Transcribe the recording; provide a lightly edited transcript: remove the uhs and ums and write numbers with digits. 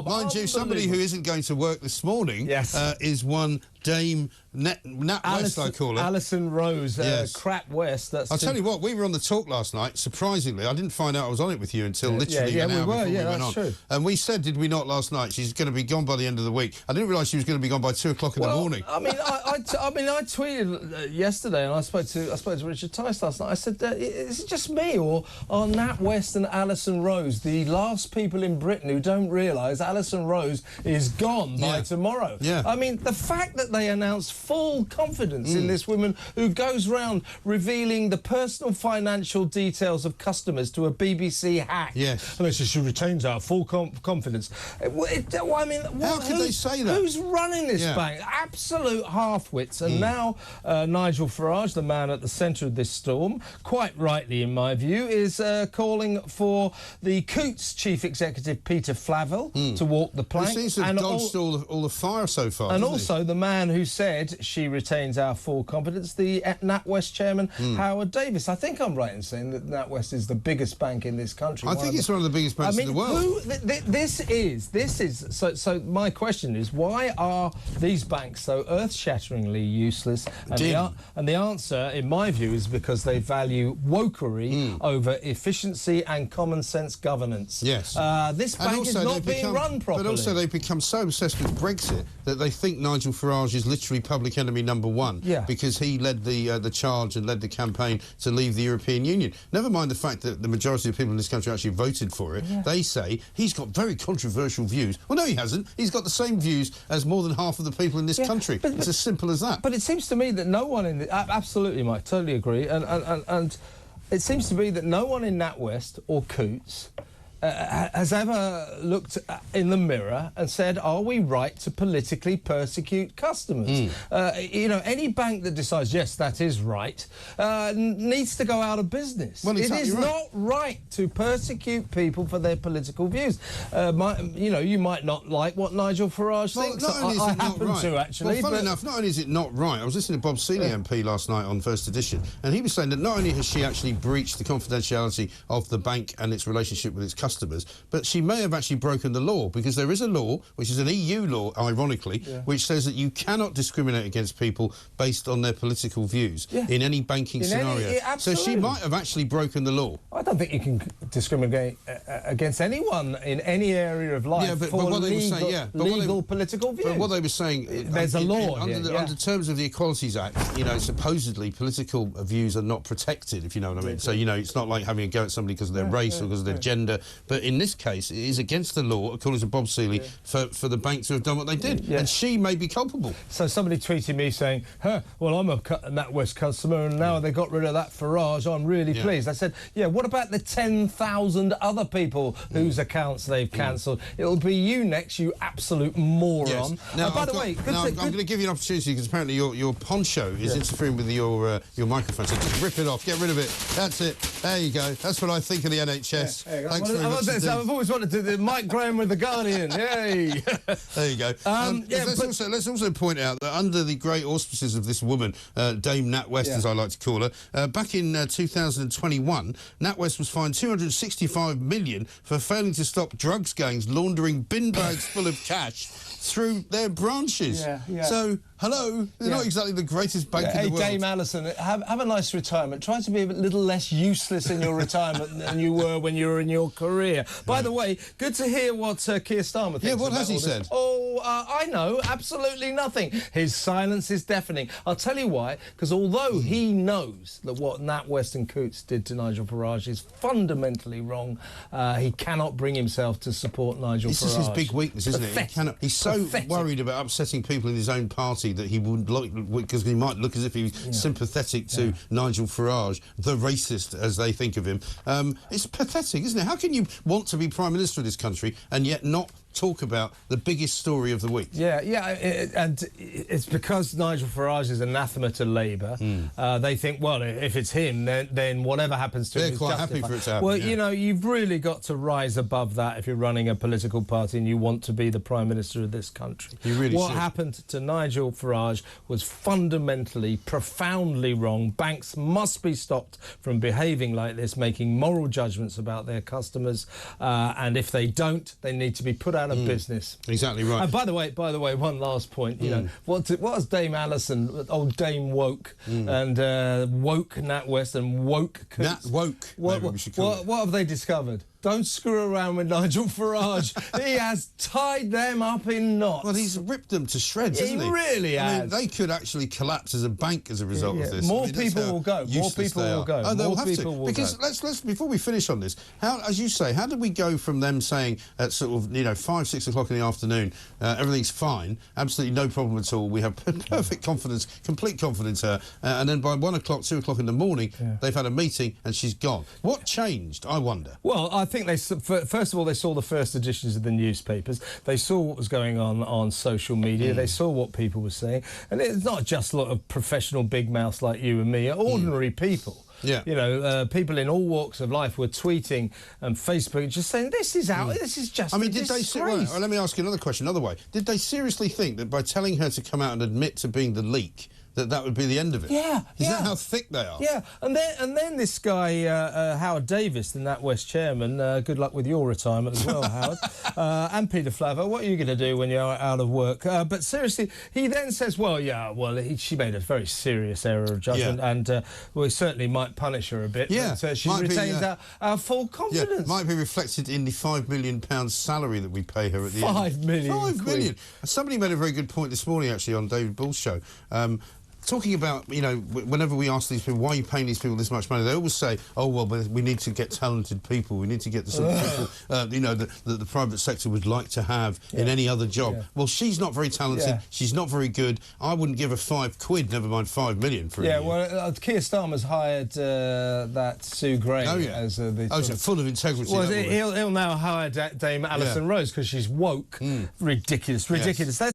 Mind you, somebody who isn't going to work this morning is one Dame Natwest, I call her. Alison Rose, Crap West. I'll tell you what, we were on the talk last night, surprisingly. I didn't find out I was on it with you until literally an hour before we went on. True. And we said, did we not, last night, she's going to be gone by the end of the week. I didn't realise she was going to be gone by 2 o'clock in the morning. I mean, I tweeted yesterday, and I spoke to Richard Tice last night. I said, is it just me, or are Natwest and Alison Rose the last people in Britain who don't realise Alison Rose is gone by tomorrow? Yeah. I mean, the fact that they announced full confidence in this woman who goes round revealing the personal financial details of customers to a BBC hack. Yes. And she retains our full confidence. I mean, how can they say that? Who's running this bank? Absolute half-wits. And now Nigel Farage, the man at the centre of this storm, quite rightly in my view, is calling for the Coutts chief executive Peter Flavell to walk the plank. He seems to have dodged all the fire so far. And also the man who said she retains our full confidence, the NatWest chairman, Howard Davis. I think I'm right in saying that NatWest is the biggest bank in this country. I think it's one of the biggest banks in the world. This is so my question is, why are these banks so earth-shatteringly useless? And the answer, in my view, is because they value wokery over efficiency and common sense governance. Yes. This bank is not being run properly. But also they've become so obsessed with Brexit that they think Nigel Farage is literally public enemy #1 because he led the charge and led the campaign to leave the European Union. Never mind the fact that the majority of people in this country actually voted for it. They say he's got very controversial views. Well, no, he hasn't. He's got the same views as more than half of the people in this country. It's as simple as that. But it seems to me that no one in absolutely, Mike, totally agree. And it seems to be that no one in NatWest or Coutts has ever looked in the mirror and said, are we right to politically persecute customers? You know, any bank that decides, yes, that is right, needs to go out of business. Well, it is not right to persecute people for their political views. You know, you might not like what Nigel Farage thinks. I happen to, actually. Well, funny enough, not only is it not right, I was listening to Bob Seeley MP last night on First Edition, and he was saying that not only has she actually breached the confidentiality of the bank and its relationship with its customers, but she may have actually broken the law, because there is a law, which is an EU law, ironically, which says that you cannot discriminate against people based on their political views in any banking scenario. So she might have actually broken the law. I don't think you can discriminate against anyone in any area of life for legal political views. But what they were saying... There's a law under terms of the Equalities Act, you know, supposedly political views are not protected, if you know what I mean. So, you know, it's not like having a go at somebody because of their race or because of their gender. But in this case, it is against the law, according to Bob Seeley, for the bank to have done what they did. And she may be culpable. So somebody tweeted me saying, well, I'm a NatWest customer, and now they got rid of that Farage, I'm really pleased. I said, what about the 10,000 other people whose accounts they've cancelled? It'll be you next, you absolute moron. Now, by the way... I'm going to give you an opportunity, because apparently your poncho is interfering with your microphone, so just rip it off, get rid of it. That's it. There you go. That's what I think of the NHS. Thanks very much. I've always wanted to do Mike Graham with The Guardian. Yay! There you go. Let's also point out that under the great auspices of this woman, Dame NatWest, as I like to call her, back in 2021, NatWest was fined $265 million for failing to stop drugs gangs laundering bin bags full of cash through their branches. So, hello, they're not exactly the greatest bank in the world. Hey, Dame Alison, have a nice retirement. Try to be a little less useless in your retirement than you were when you were in your career. By the way, good to hear what Keir Starmer thinks. Yeah, what has he said? I know, absolutely nothing. His silence is deafening. I'll tell you why, because although he knows that what NatWest and Coutts did to Nigel Farage is fundamentally wrong, he cannot bring himself to support Nigel Farage. This is his big weakness, isn't it? He's so worried about upsetting people in his own party that he wouldn't like, because he might look as if he was sympathetic to Nigel Farage, the racist, as they think of him. It's pathetic, isn't it? How can you want to be Prime Minister of this country and yet not talk about the biggest story of the week? And it's because Nigel Farage is anathema to Labour. They think, well, if it's him, then whatever happens to him is justified. They're quite happy for it to happen. Well, you know, you've really got to rise above that if you're running a political party and you want to be the Prime Minister of this country. You really What happened to Nigel Farage was fundamentally, profoundly wrong. Banks must be stopped from behaving like this, making moral judgments about their customers, and if they don't, they need to be put out of business. Exactly right. And by the way, one last point. You know, what has Dame Alison, old Dame Woke, and woke NatWest and woke Nat woke. What have they discovered? Don't screw around with Nigel Farage. He has tied them up in knots. Well, he's ripped them to shreds, hasn't he? He really has. I mean, they could actually collapse as a bank as a result of this. More people will go. More people will go. Oh, they'll have to. Will because go. let's before we finish on this, how, as you say, how did we go from them saying at sort of 5, 6 o'clock in the afternoon, everything's fine, absolutely no problem at all. We have perfect confidence, complete confidence in her, and then by 1 o'clock, 2 o'clock in the morning, they've had a meeting and she's gone. What changed? I wonder. Well, I think first of all, they saw the first editions of the newspapers. They saw what was going on social media. They saw what people were saying. And it's not just a lot of professional big mouths like you and me, ordinary people. Yeah. You know, people in all walks of life were tweeting and Facebook just saying, this is out, this is just did they say, well, let me ask you another question, another way. Did they seriously think that by telling her to come out and admit to being the leak, that would be the end of it? Yeah. Is that how thick they are? Yeah. And then this guy, Howard Davis, the NatWest chairman, good luck with your retirement as well, Howard, and Peter Flavor, what are you going to do when you're out of work? But seriously, he then says, she made a very serious error of judgment, and we certainly might punish her a bit. Yeah. But she retains our full confidence. Yeah, might be reflected in the £5 million salary that we pay her at the end. £5 million. £5 million. Somebody made a very good point this morning, actually, on David Bull's show. Talking about, whenever we ask these people, why are you paying these people this much money, they always say, oh, well, we need to get talented people. We need to get the sort of people, the private sector would like to have in any other job. Yeah. Well, she's not very talented. Yeah. She's not very good. I wouldn't give her £5, never mind £5 million for a year. Well, Keir Starmer's hired that Sue Gray as the... full of integrity. Well, he'll now hire Dame Alison Rose because she's woke. Ridiculous. Yes.